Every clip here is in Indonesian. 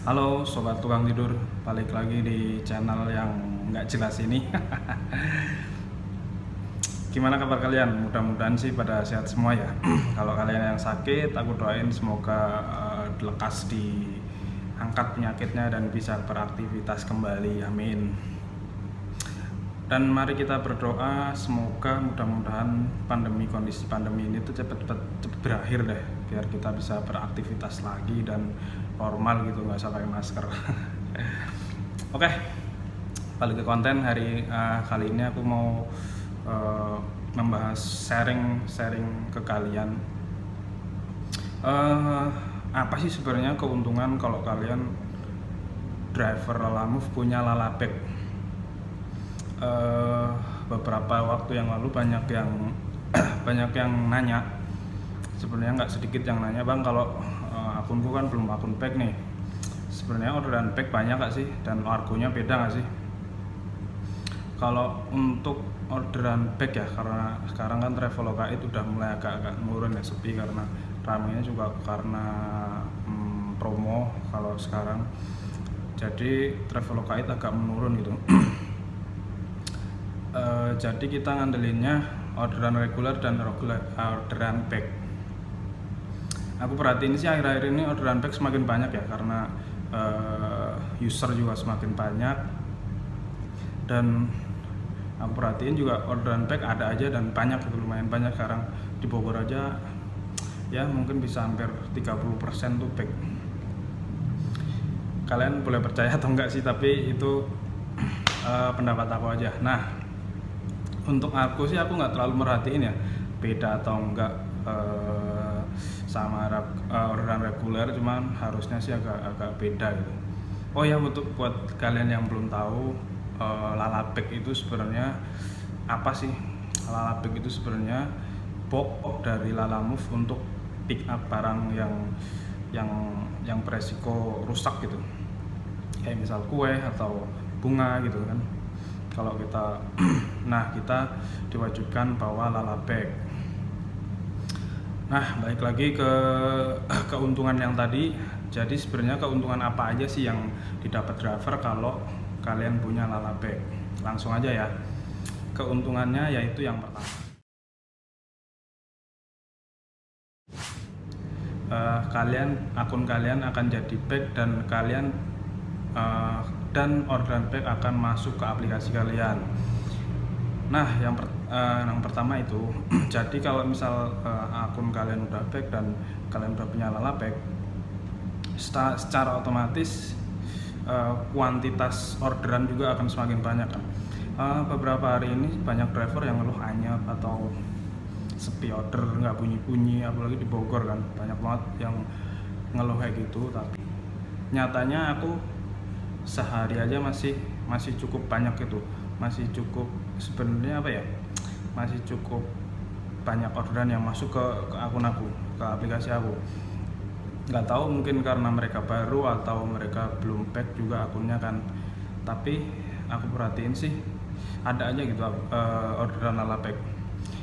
Halo sobat tukang tidur, balik lagi di channel yang nggak jelas ini. Gimana kabar kalian? Mudah-mudahan sih pada sehat semua ya. Kalau kalian yang sakit, aku doain semoga lekas diangkat penyakitnya dan bisa beraktivitas kembali. Amin. Dan mari kita berdoa semoga mudah-mudahan kondisi pandemi ini tuh cepet berakhir deh, biar kita bisa beraktivitas lagi dan normal gitu, nggak usah pakai masker. Oke, balik ke konten kali ini aku mau membahas sharing ke kalian. Apa sih sebenarnya keuntungan kalau kalian driver Lalamove punya Lalabek? Beberapa waktu yang lalu banyak yang banyak yang nanya, sebenarnya nggak sedikit yang nanya, bang, kalau akunku kan belum akun pack nih, sebenarnya orderan pack banyak nggak sih dan argonya beda nggak sih? Kalau untuk orderan pack ya, karena sekarang kan Traveloka itu udah mulai agak nurun ya, sepi karena ramenya juga karena promo kalau sekarang, jadi Traveloka itu agak menurun gitu. Jadi kita ngandelinnya orderan reguler dan orderan pack. Aku perhatiin sih akhir-akhir ini orderan pack semakin banyak ya, karena user juga semakin banyak, dan aku perhatiin juga orderan pack ada aja dan banyak, lumayan banyak. Sekarang di Bogor aja ya mungkin bisa hampir 30% tuh pack. Kalian boleh percaya atau enggak sih, tapi itu pendapat aku aja. Nah, untuk aku sih aku nggak terlalu merhatiin ya beda atau enggak sama orderan reguler, cuman harusnya sih agak beda gitu. Oh ya, buat kalian yang belum tahu, Lalabek itu sebenarnya apa sih? Lalabek itu sebenarnya box dari Lalamove untuk pick up barang yang beresiko rusak gitu, kayak misal kue atau bunga gitu kan. Kalau kita nah, kita diwajibkan bawa Lalabek. Nah, balik lagi ke keuntungan yang tadi. Jadi sebenarnya keuntungan apa aja sih yang didapat driver kalau kalian punya Lalabek? Langsung aja ya. Keuntungannya yaitu yang pertama, akun kalian akan jadi back, dan dan orderan pack akan masuk ke aplikasi kalian. Nah, yang pertama itu, jadi kalau misal akun kalian udah back dan kalian udah punya Lalabek, secara otomatis kuantitas orderan juga akan semakin banyak kan. Beberapa hari ini banyak driver yang ngeluh anyap atau sepi order, nggak bunyi-bunyi, apalagi di Bogor kan banyak banget yang ngeluh kayak gitu. Tapi nyatanya aku sehari aja masih cukup banyak gitu, masih cukup sebenarnya apa ya, masih cukup banyak orderan yang masuk ke akun aku, ke aplikasi aku. Nggak tahu, mungkin karena mereka baru atau mereka belum pack juga akunnya kan, tapi aku perhatiin sih ada aja gitu orderan Lalabek.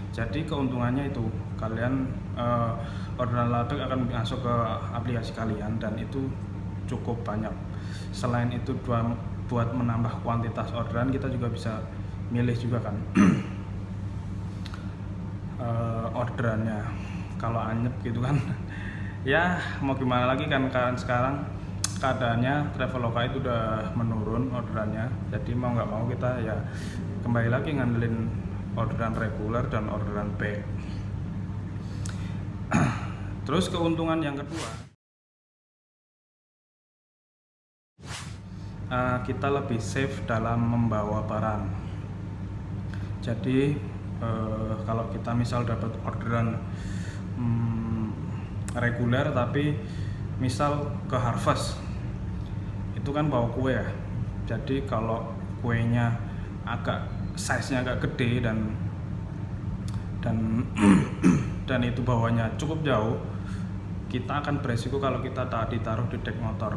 Jadi keuntungannya itu kalian orderan Lalabek akan masuk ke aplikasi kalian dan itu cukup banyak. Selain itu buat menambah kuantitas orderan, kita juga bisa milih juga kan orderannya. Kalau anyep gitu kan ya mau gimana lagi kan sekarang keadaannya Traveloka itu udah menurun orderannya, jadi mau nggak mau kita ya kembali lagi ngandelin orderan reguler dan orderan pack. Terus keuntungan yang kedua, kita lebih safe dalam membawa barang. Jadi kalau kita misal dapat orderan reguler tapi misal ke Harvest, itu kan bawa kue ya. Jadi kalau kuenya size-nya agak gede dan itu bawanya cukup jauh, kita akan beresiko kalau kita ditaruh di dek motor.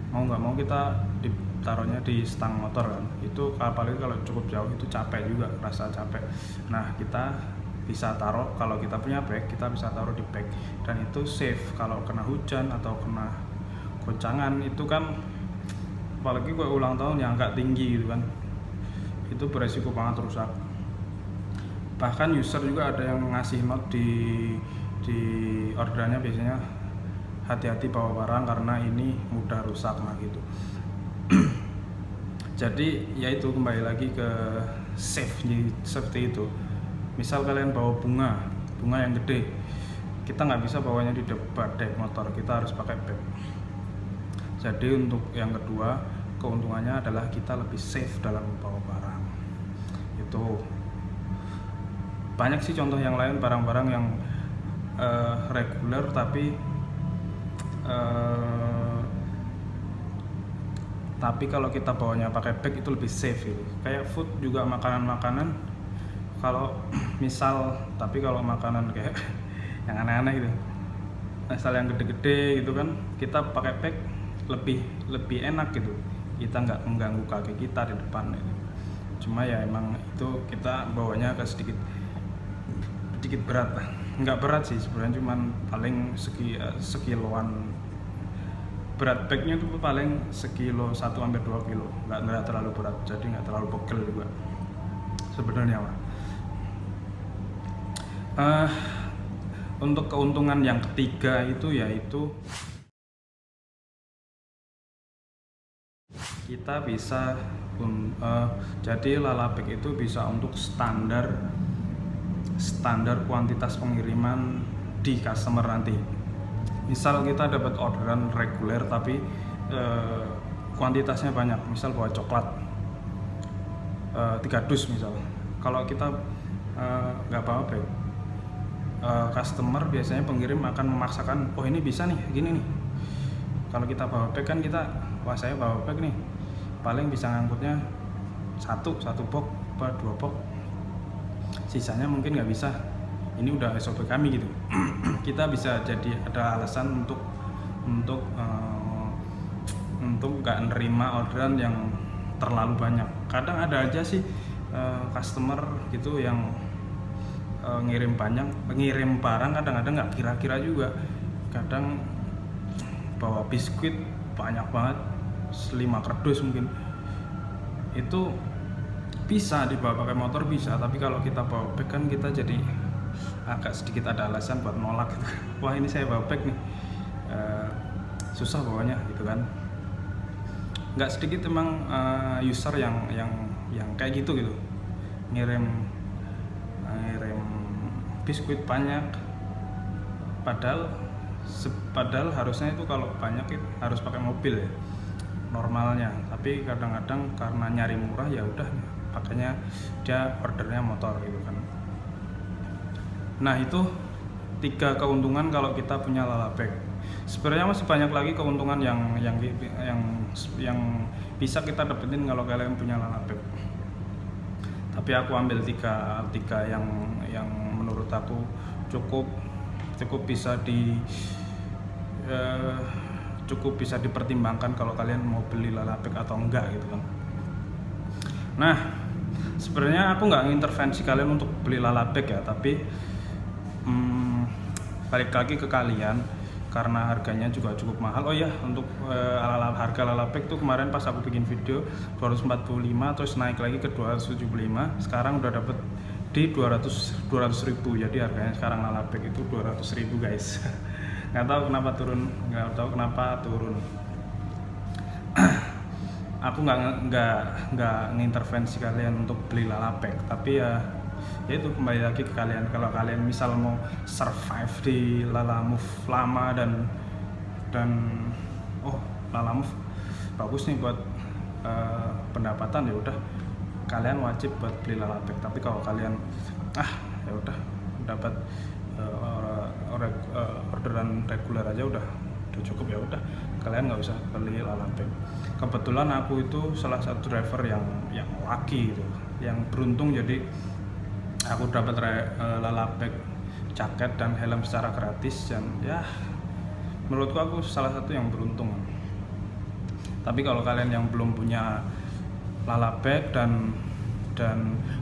Mau nggak mau kita ditaruhnya di stang motor kan, itu apalagi kalau cukup jauh itu capek juga, rasa capek. Nah, kita bisa taruh, kalau kita punya bag kita bisa taruh di bag, dan itu safe kalau kena hujan atau kena goncangan itu kan, apalagi gue ulang tahun yang agak tinggi gitu kan, itu beresiko banget rusak. Bahkan user juga ada yang ngasih note di orderannya, biasanya hati-hati bawa barang karena ini mudah rusak, nah gitu. Jadi ya itu, kembali lagi ke safety itu. Misal kalian bawa bunga yang gede, kita nggak bisa bawanya di dek motor, kita harus pakai bag. Jadi untuk yang kedua, keuntungannya adalah kita lebih safe dalam membawa barang. Itu banyak sih contoh yang lain, barang-barang yang reguler tapi kalau kita bawanya pakai bag itu lebih safe gitu. Kayak food juga, makanan kalau misal, tapi kalau makanan kayak yang aneh-aneh gitu, misal yang gede-gede gitu kan, kita pakai bag lebih enak gitu, kita nggak mengganggu kaki kita di depan gitu. Cuma ya emang itu kita bawanya agak sedikit berat lah. Nggak berat sih sebenarnya, cuman paling sekiloan. Berat bagnya itu paling sekilo 1-2 kilo, nggak terlalu berat, jadi nggak terlalu pegel juga sebenarnya mah. Untuk keuntungan yang ketiga itu yaitu kita bisa jadi lalabag itu bisa untuk standar kuantitas pengiriman di customer nanti. Misal kita dapat orderan reguler tapi kuantitasnya banyak, misal bawa coklat 3 dus misal. Kalau kita nggak bawa bag, customer biasanya pengirim akan memaksakan, oh ini bisa nih gini nih. Kalau kita bawa bag kan wah saya bawa bag nih, paling bisa ngangkutnya satu box atau 2 box, sisanya mungkin nggak bisa. Ini udah SOP kami gitu. Kita bisa jadi ada alasan untuk nggak nerima orderan yang terlalu banyak. Kadang ada aja sih customer gitu yang ngirim barang kadang-kadang nggak kira-kira juga. Kadang bawa biskuit banyak banget, 5 kardus mungkin, itu bisa dibawa pakai motor bisa, tapi kalau kita bawa bag kan kita jadi agak sedikit ada alasan buat nolak gitu. Wah ini saya bawa bag nih, susah bawanya gitu kan. Nggak sedikit emang user yang kayak gitu ngirim biskuit banyak, padahal harusnya itu kalau banyak itu harus pakai mobil ya normalnya, tapi kadang-kadang karena nyari murah ya udah pakainya dia ordernya motor gitu kan. Nah itu 3 keuntungan kalau kita punya lalabag. Sebenarnya masih banyak lagi keuntungan yang bisa kita dapetin kalau kalian punya lalabag. Tapi aku ambil 3 yang menurut aku cukup bisa dipertimbangkan kalau kalian mau beli lalabag atau enggak gitu kan. Nah sebenarnya aku nggak ngintervensi kalian untuk beli lalabag ya, tapi balik lagi ke kalian karena harganya juga cukup mahal. Oh ya, untuk harga lalabag tuh kemarin pas aku bikin video 245 terus naik lagi ke 275, sekarang udah dapet di 200 ribu. Jadi harganya sekarang lalabag itu 200 ribu guys. Nggak tahu kenapa turun. Aku nggak ngintervensi kalian untuk beli lalabag, tapi ya itu kembali lagi ke kalian. Kalau kalian misal mau survive di Lalamove lama dan Lalamove bagus nih buat pendapatan, ya udah kalian wajib buat beli lalabag. Tapi kalau kalian ya udah dapat orderan reguler aja udah cukup, ya udah kalian nggak usah beli lalabag. Kebetulan aku itu salah satu driver yang lucky gitu, yang beruntung, jadi aku dapat lalabag, jaket dan helm secara gratis, dan ya menurutku aku salah satu yang beruntung. Tapi kalau kalian yang belum punya lalabag dan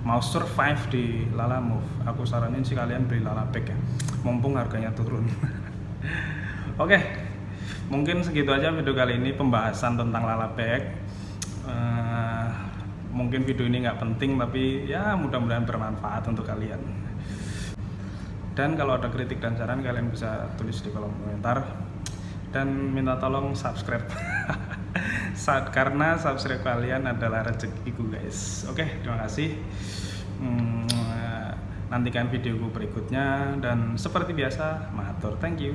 mau survive di Lalamove, aku saranin sih kalian beli lalabag ya, mumpung harganya turun. Oke, Mungkin segitu aja video kali ini, pembahasan tentang lalabek. Mungkin video ini nggak penting, tapi ya mudah-mudahan bermanfaat untuk kalian. Dan kalau ada kritik dan saran, kalian bisa tulis di kolom komentar. Dan minta tolong subscribe karena subscribe kalian adalah rezekiku guys. Oke, terima kasih. Nantikan videoku berikutnya, dan seperti biasa, matur, thank you.